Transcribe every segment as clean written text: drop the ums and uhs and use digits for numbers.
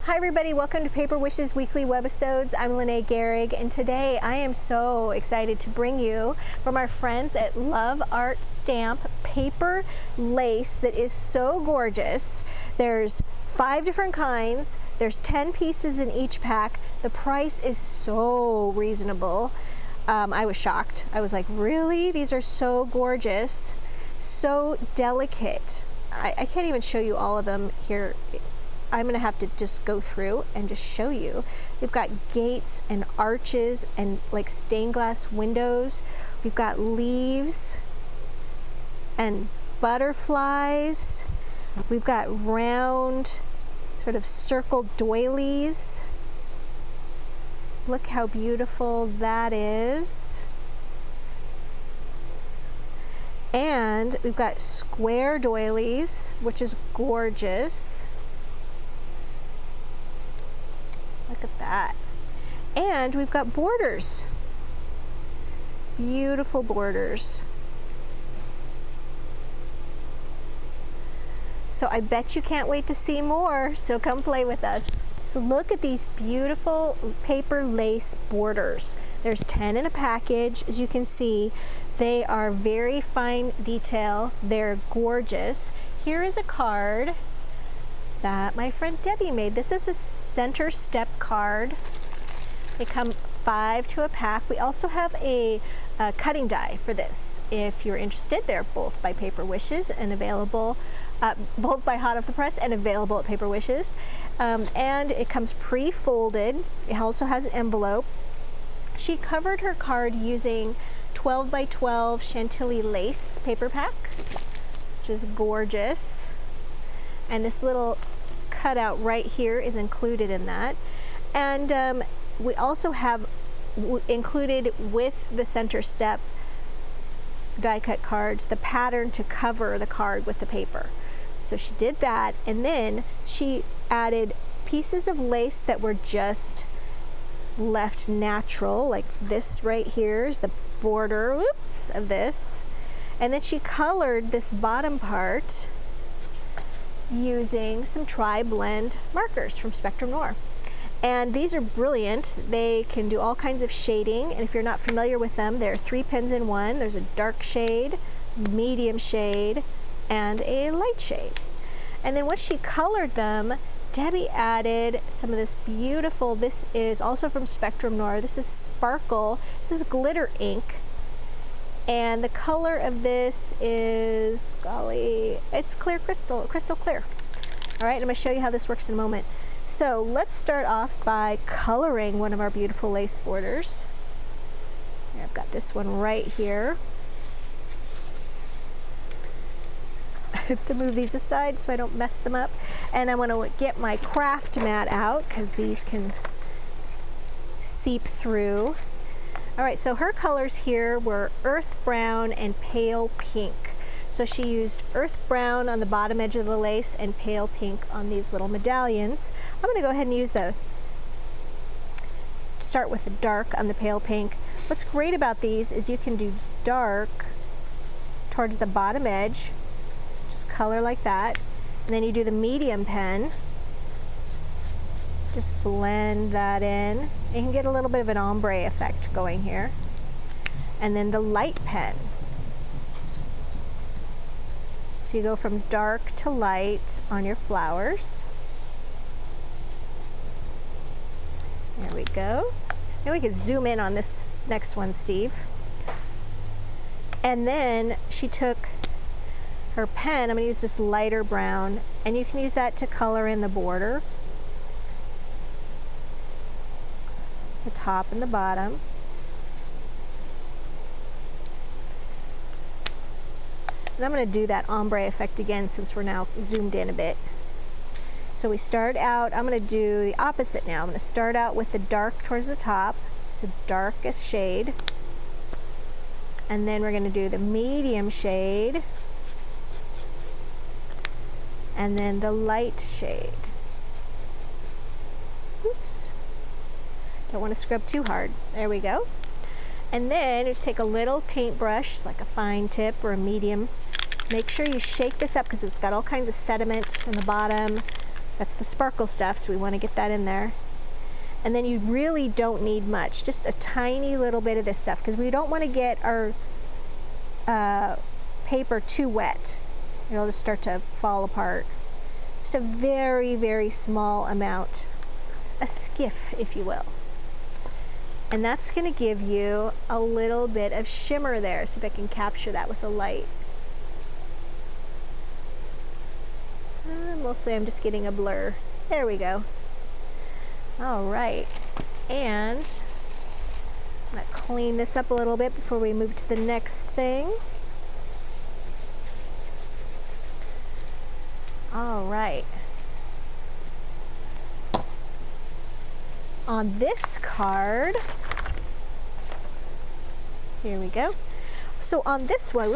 Hi everybody, welcome to Paper Wishes Weekly Webisodes. I'm Lene Gehrig, and today I am so excited to bring you from our friends at Love Art Stamp paper lace that is so gorgeous. There's 5 different kinds, there's 10 pieces in each pack. The price is so reasonable. I was shocked. I was like, really? These are so gorgeous, so delicate. I can't even show you all of them here. I'm gonna have to just go through and just show you. We've got gates and arches and like stained glass windows. We've got leaves and butterflies. We've got round sort of circle doilies. Look how beautiful that is. And we've got square doilies, which is gorgeous. Look at that. And we've got borders. Beautiful borders. So I bet you can't wait to see more, so come play with us. So look at these beautiful paper lace borders. There's 10 in a package. As you can see, they are very fine detail. They're gorgeous. Here is a card that my friend Debbie made. This is a center step card. They come 5 to a pack. We also have a cutting die for this. If you're interested, they're both by Paper Wishes and available, both by Hot Off the Press and available at Paper Wishes. And it comes pre-folded. It also has an envelope. She covered her card using 12 by 12 Chantilly lace paper pack, which is gorgeous. And this little cutout right here is included in that. And we also have included with the center step die cut cards the pattern to cover the card with the paper. So she did that, and then she added pieces of lace that were just left natural, like this right here is the border, whoops, of this. And then she colored this bottom part using some tri-blend markers from Spectrum Noir. And these are brilliant. They can do all kinds of shading, and if you're not familiar with them, there are 3 pens in one. There's a dark shade, medium shade, and a light shade. And then once she colored them, Debbie added some of this beautiful, this is also from Spectrum Noir, this is sparkle, this is glitter ink. And the color of this is, golly, it's clear crystal clear. All right, I'm gonna show you how this works in a moment. So let's start off by coloring one of our beautiful lace borders. Here, I've got this one right here. I have to move these aside so I don't mess them up. And I'm gonna get my craft mat out because these can seep through. All right, so her colors here were earth brown and pale pink. So she used earth brown on the bottom edge of the lace and pale pink on these little medallions. I'm gonna go ahead and use start with the dark on the pale pink. What's great about these is you can do dark towards the bottom edge, just color like that. And then you do the medium pen, just blend that in. You can get a little bit of an ombre effect going here. And then the light pen. So you go from dark to light on your flowers. There we go. Now we can zoom in on this next one, Steve. And then she took her pen, I'm gonna use this lighter brown, and you can use that to color in the border, the top and the bottom. And I'm going to do that ombre effect again since we're now zoomed in a bit. So we start out, I'm going to do the opposite now. I'm going to start out with the dark towards the top, so darkest shade. And then we're going to do the medium shade. And then the light shade. Oops. Don't want to scrub too hard. There we go. And then just take a little paintbrush, like a fine tip or a medium. Make sure you shake this up because it's got all kinds of sediment in the bottom. That's the sparkle stuff, so we want to get that in there. And then you really don't need much, just a tiny little bit of this stuff, because we don't want to get our paper too wet. It'll just start to fall apart. Just a very, very small amount, a skiff, if you will. And that's going to give you a little bit of shimmer there. See if I can capture that with the light. Mostly I'm just getting a blur. There we go. All right, and I'm going to clean this up a little bit before we move to the next thing. All right. On this card, here we go. So on this one,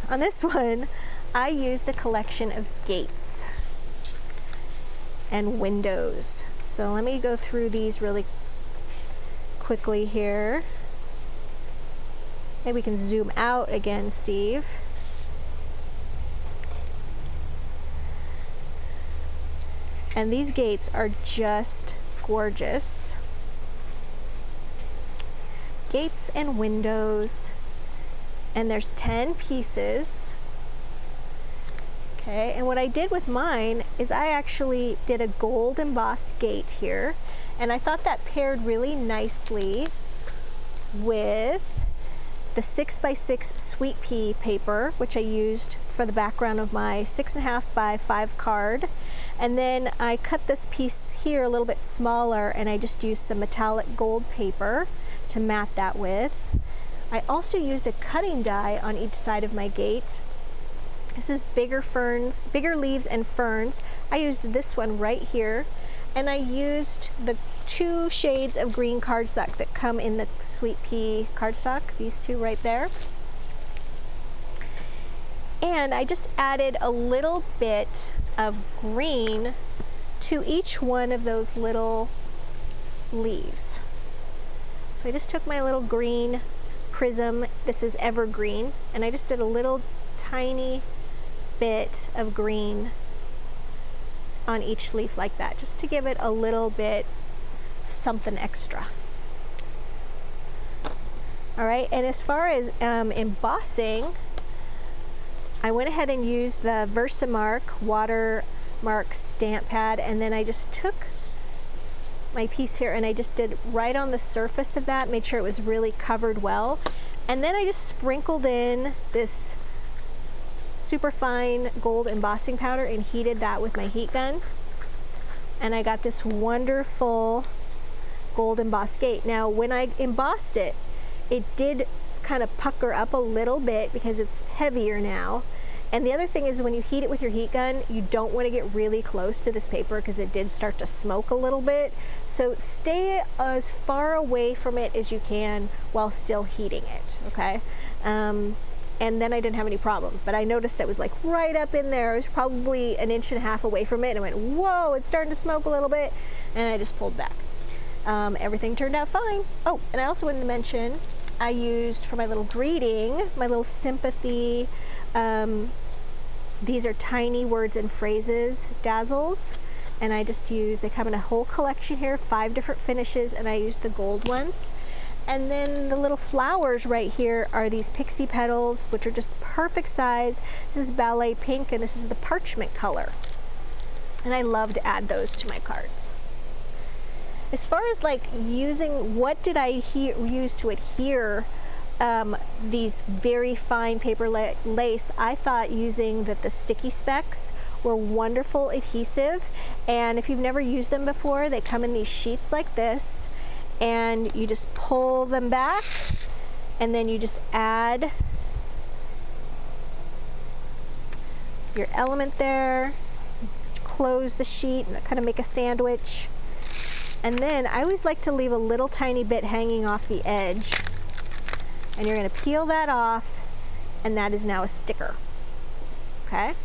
on this one, I use the collection of gates and windows. So let me go through these really quickly here. Maybe we can zoom out again, Steve. And these gates are just gorgeous. Gates and windows. And there's 10 pieces. Okay, and what I did with mine is I actually did a gold embossed gate here, and I thought that paired really nicely with the 6x6 sweet pea paper, which I used for the background of my 6.5 by 5 card. And then I cut this piece here a little bit smaller, and I just used some metallic gold paper to mat that with. I also used a cutting die on each side of my gate. This is bigger ferns, bigger leaves and ferns. I used this one right here, and I used the 2 shades of green cardstock that come in the sweet pea cardstock, these 2 right there. And I just added a little bit of green to each one of those little leaves. So I just took my little green prism, this is evergreen, and I just did a little tiny bit of green on each leaf like that, just to give it a little bit something extra. All right, and as far as embossing, I went ahead and used the Versamark watermark stamp pad, and then I just took my piece here and I just did right on the surface of that, made sure it was really covered well, and then I just sprinkled in this super fine gold embossing powder and heated that with my heat gun, and I got this wonderful gold embossed gate. Now when I embossed it, it did kind of pucker up a little bit because it's heavier now. And the other thing is, when you heat it with your heat gun, you don't want to get really close to this paper because it did start to smoke a little bit. So stay as far away from it as you can while still heating it, okay? And then I didn't have any problem. But I noticed it was like right up in there. It was probably 1.5 inches away from it, and I went, whoa, it's starting to smoke a little bit. And I just pulled back. Everything turned out fine. Oh, and I also wanted to mention, I used for my little greeting, my little sympathy, these are tiny words and phrases dazzles, and I just used, they come in a whole collection here, 5 different finishes, and I used the gold ones. And then the little flowers right here are these pixie petals, which are just perfect size. This is ballet pink, and this is the parchment color, and I love to add those to my cards. As far as like using, what did I use to adhere these very fine paper lace, I thought using the sticky specks were wonderful adhesive. And if you've never used them before, they come in these sheets like this, and you just pull them back, and then you just add your element there, close the sheet, and kind of make a sandwich. And then I always like to leave a little tiny bit hanging off the edge, and you're going to peel that off, and that is now a sticker. Okay,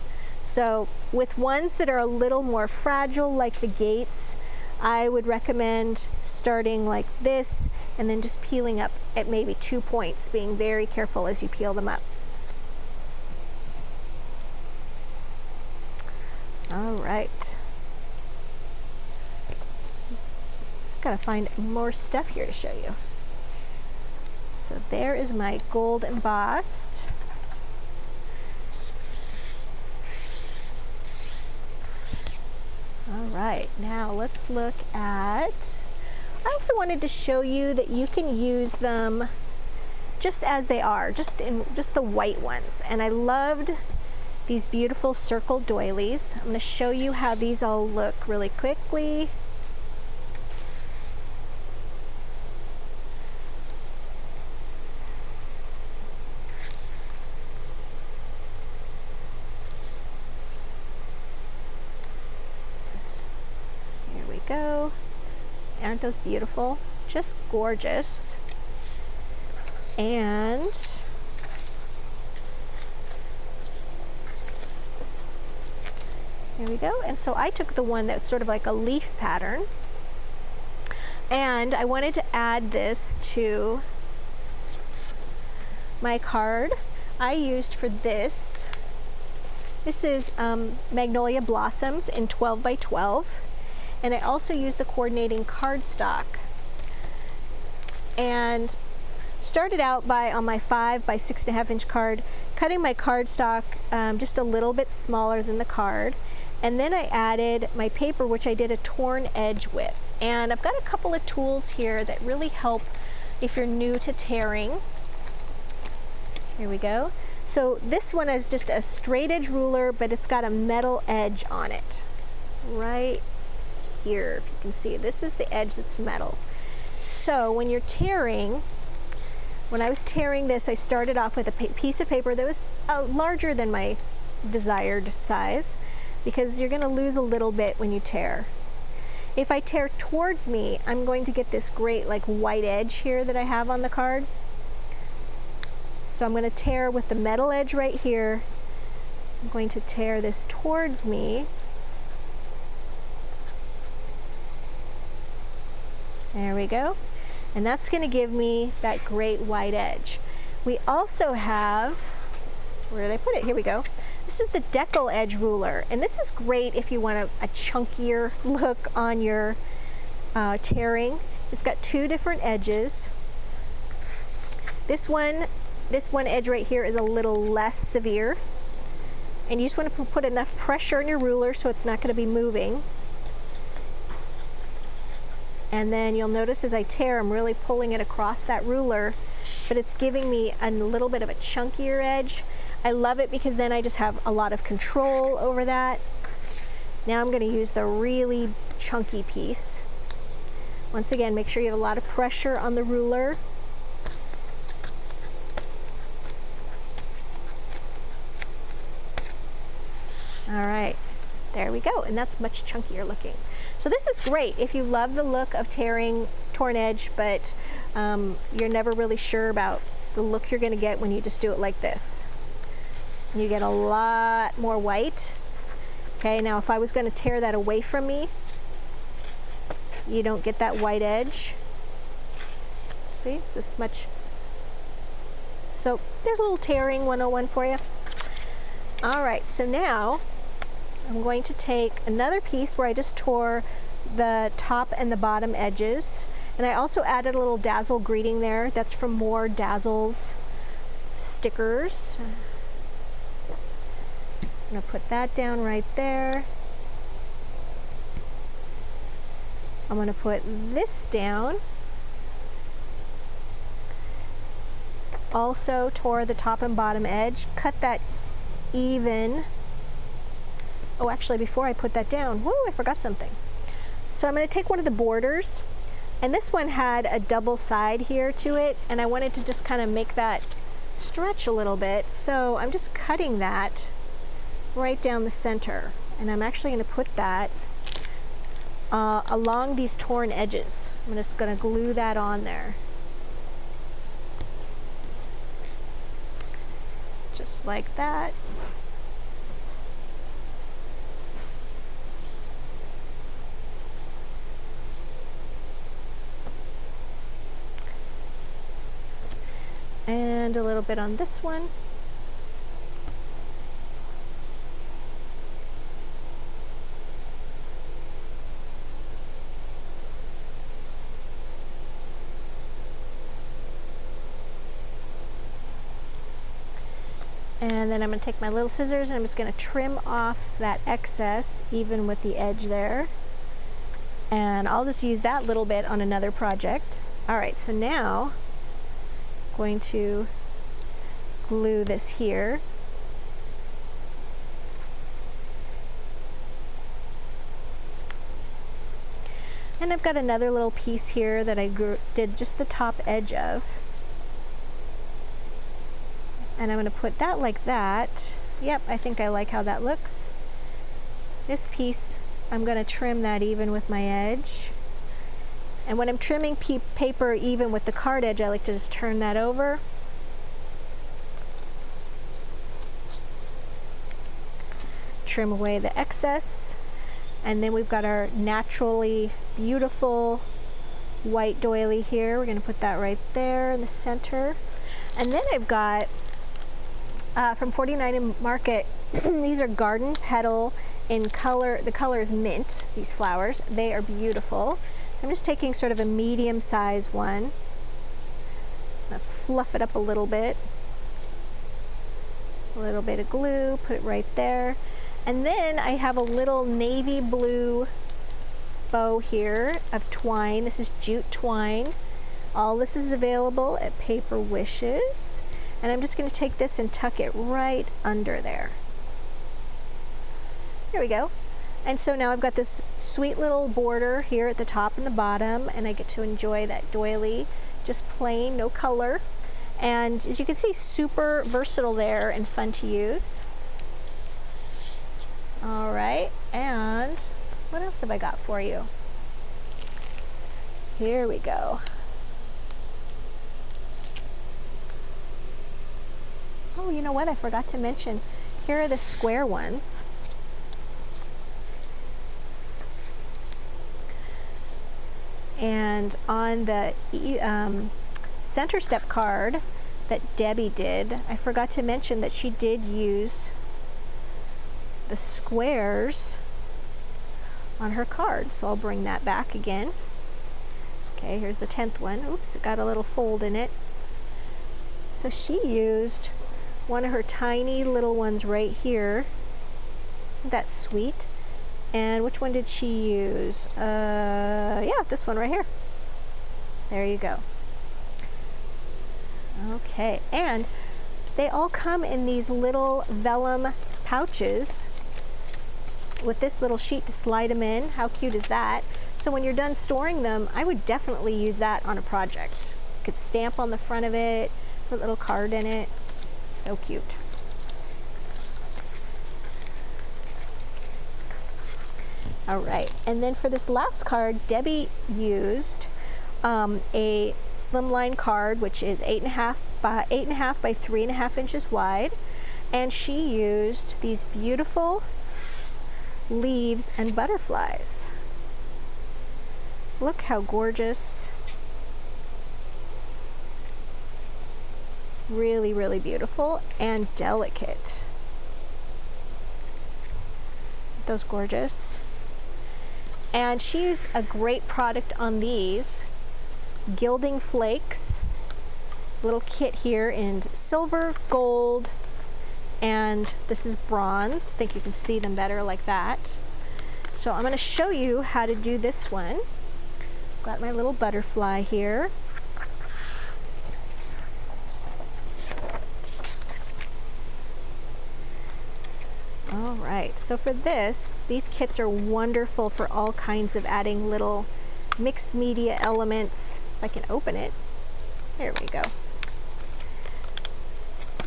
so with ones that are a little more fragile, like the gates, I would recommend starting like this and then just peeling up at maybe 2 points, being very careful as you peel them up. All right. gotta find more stuff here to show you. So there is my gold embossed. All right, now let's look at, I also wanted to show you that you can use them just as they are, just the white ones. And I loved these beautiful circle doilies. I'm going to show you how these all look really quickly. Here we go. Aren't those beautiful? Just gorgeous. And here we go. And so I took the one that's sort of like a leaf pattern, and I wanted to add this to my card. I used for this is Magnolia Blossoms in 12 by 12, and I also used the coordinating cardstock, and started out by, on my 5 by 6.5 inch card, cutting my cardstock just a little bit smaller than the card. And then I added my paper, which I did a torn edge with. And I've got a couple of tools here that really help if you're new to tearing. Here we go. So this one is just a straight edge ruler, but it's got a metal edge on it. Right here, if you can see, this is the edge that's metal. So when you're tearing, when I was tearing this, I started off with a piece of paper that was larger than my desired size, because you're going to lose a little bit when you tear. If I tear towards me, I'm going to get this great like white edge here that I have on the card. So I'm going to tear with the metal edge right here. I'm going to tear this towards me. There we go. And that's going to give me that great white edge. We also have, where did I put it? Here we go. This is the Deckle edge ruler, and this is great if you want a chunkier look on your tearing. It's got two different edges. This one edge right here is a little less severe, and you just want to put enough pressure on your ruler so it's not going to be moving. And then you'll notice as I tear, I'm really pulling it across that ruler, but it's giving me a little bit of a chunkier edge. I love it because then I just have a lot of control over that. Now I'm going to use the really chunky piece. Once again, make sure you have a lot of pressure on the ruler. All right, there we go, and that's much chunkier looking. So this is great if you love the look of tearing torn edge, but you're never really sure about the look you're going to get when you just do it like this. You get a lot more white. Okay, now if I was going to tear that away from me, you don't get that white edge. See, it's this much. So there's a little tearing 101 for you. All right, so now I'm going to take another piece where I just tore the top and the bottom edges, and I also added a little Dazzle greeting there. That's from more Dazzle's stickers. I'm going to put that down right there. I'm going to put this down. Also tore the top and bottom edge, cut that even. Oh, actually, before I put that down, whoo, I forgot something. So I'm going to take one of the borders, and this one had a double side here to it, and I wanted to just kind of make that stretch a little bit. So I'm just cutting that right down the center, and I'm actually going to put that along these torn edges. I'm just going to glue that on there. Just like that. And a little bit on this one. And then I'm going to take my little scissors and I'm just going to trim off that excess, even with the edge there. And I'll just use that little bit on another project. All right, so now I'm going to glue this here. And I've got another little piece here that I did just the top edge of. And I'm going to put that like that. Yep, I think I like how that looks. This piece, I'm going to trim that even with my edge. And when I'm trimming paper even with the card edge, I like to just turn that over. Trim away the excess. And then we've got our naturally beautiful white doily here. We're going to put that right there in the center. And then I've got from 49 Market, these are garden petal in color. The color is mint, these flowers. They are beautiful. I'm just taking sort of a medium size one. I'm going to fluff it up a little bit. A little bit of glue, put it right there. And then I have a little navy blue bow here of twine. This is jute twine. All this is available at Paper Wishes. And I'm just going to take this and tuck it right under there. There we go. And so now I've got this sweet little border here at the top and the bottom, and I get to enjoy that doily, just plain, no color. And as you can see, super versatile there and fun to use. All right, and what else have I got for you? Here we go. Oh, you know what? I forgot to mention. Here are the square ones. And on the center step card that Debbie did, I forgot to mention that she did use the squares on her card. So I'll bring that back again. Okay, here's the 10th one. Oops, it got a little fold in it. So she used one of her tiny little ones right here. Isn't that sweet? And which one did she use? Yeah, this one right here. There you go. Okay, and they all come in these little vellum pouches with this little sheet to slide them in. How cute is that? So when you're done storing them, I would definitely use that on a project. You could stamp on the front of it, put a little card in it. So cute. All right, and then for this last card, Debbie used a slimline card, which is 8.5 by 3.5 inches wide, and she used these beautiful leaves and butterflies. Look how gorgeous. Really, really beautiful and delicate. Those gorgeous. And she used a great product on these, gilding flakes, little kit here in silver, gold, and this is bronze. I think you can see them better like that. So I'm going to show you how to do this one. Got my little butterfly here. All right, so for this, these kits are wonderful for all kinds of adding little mixed media elements. If I can open it, there we go,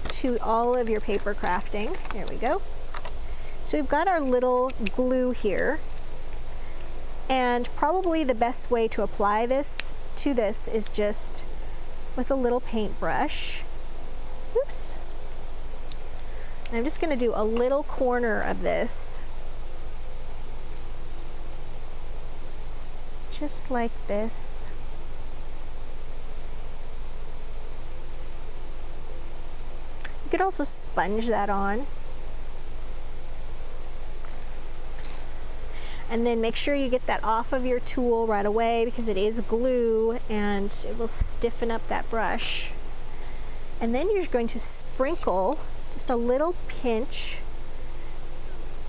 to all of your paper crafting. There we go. So we've got our little glue here, and probably the best way to apply this to this is just with a little paintbrush. Oops. And I'm just going to do a little corner of this, just like this. You could also sponge that on. And then make sure you get that off of your tool right away, because it is glue and it will stiffen up that brush. And then you're going to sprinkle Just a little pinch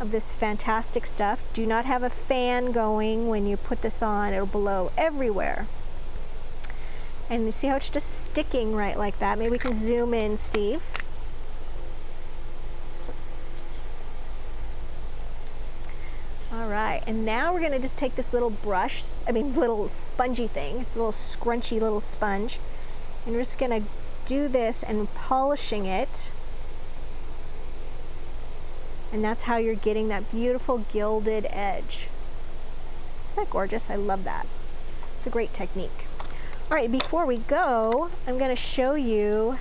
of this fantastic stuff. Do not have a fan going when you put this on. It'll blow everywhere. And you see how it's just sticking right like that? Maybe we can zoom in, Steve. All right, and now we're gonna just take this little brush, little spongy thing. It's a little scrunchy little sponge. And we're just gonna do this and polishing it. And that's how you're getting that beautiful gilded edge. Isn't that gorgeous? I love that. It's a great technique. All right, before we go, I'm gonna show you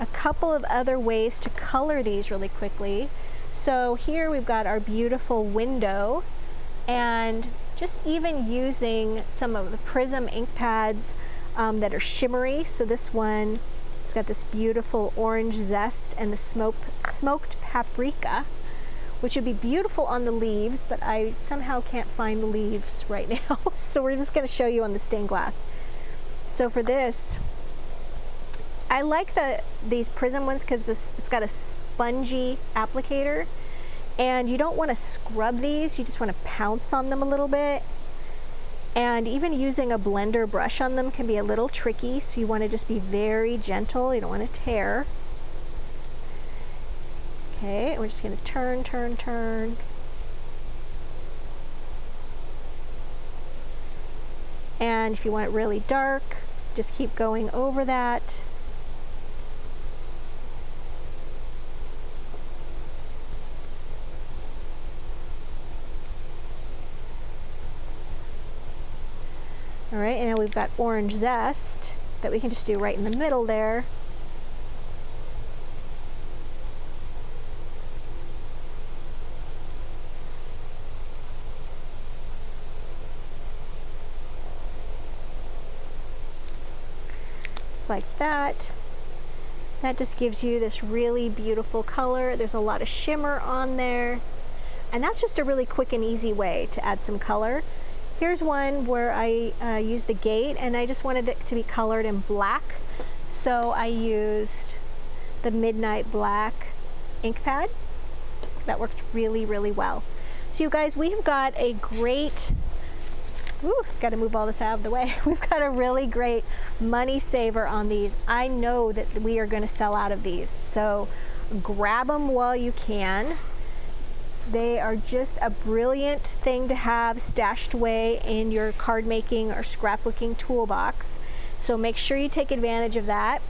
a couple of other ways to color these really quickly. So here we've got our beautiful window, and just even using some of the Prism ink pads that are shimmery. So this one, it's got this beautiful orange zest and the smoked paprika, which would be beautiful on the leaves, but I somehow can't find the leaves right now. So we're just gonna show you on the stained glass. So for this, I like these Prism ones because it's got a spongy applicator, and you don't want to scrub these, you just want to pounce on them a little bit. And even using a blender brush on them can be a little tricky, so you want to just be very gentle, you don't want to tear. Okay, and we're just going to turn, turn, turn. And if you want it really dark, just keep going over that. All right, and now we've got orange zest that we can just do right in the middle there. Just like that. That just gives you this really beautiful color. There's a lot of shimmer on there. And that's just a really quick and easy way to add some color. Here's one where I used the gate, and I just wanted it to be colored in black. So I used the Midnight Black ink pad. That worked really, really well. So you guys, we have got a great, got to move all this out of the way. We've got a really great money saver on these. I know that we are going to sell out of these. So grab them while you can. They are just a brilliant thing to have stashed away in your card making or scrapbooking toolbox. So make sure you take advantage of that.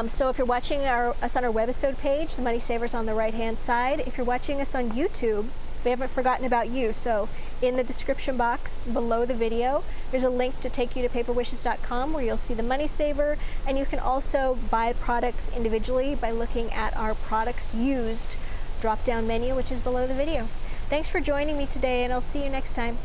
So if you're watching us on our Webisode page, the Money Saver's on the right hand side. If you're watching us on YouTube, we haven't forgotten about you. So in the description box below the video, there's a link to take you to paperwishes.com where you'll see the Money Saver, and you can also buy products individually by looking at our products used drop-down menu, which is below the video. Thanks for joining me today, and I'll see you next time.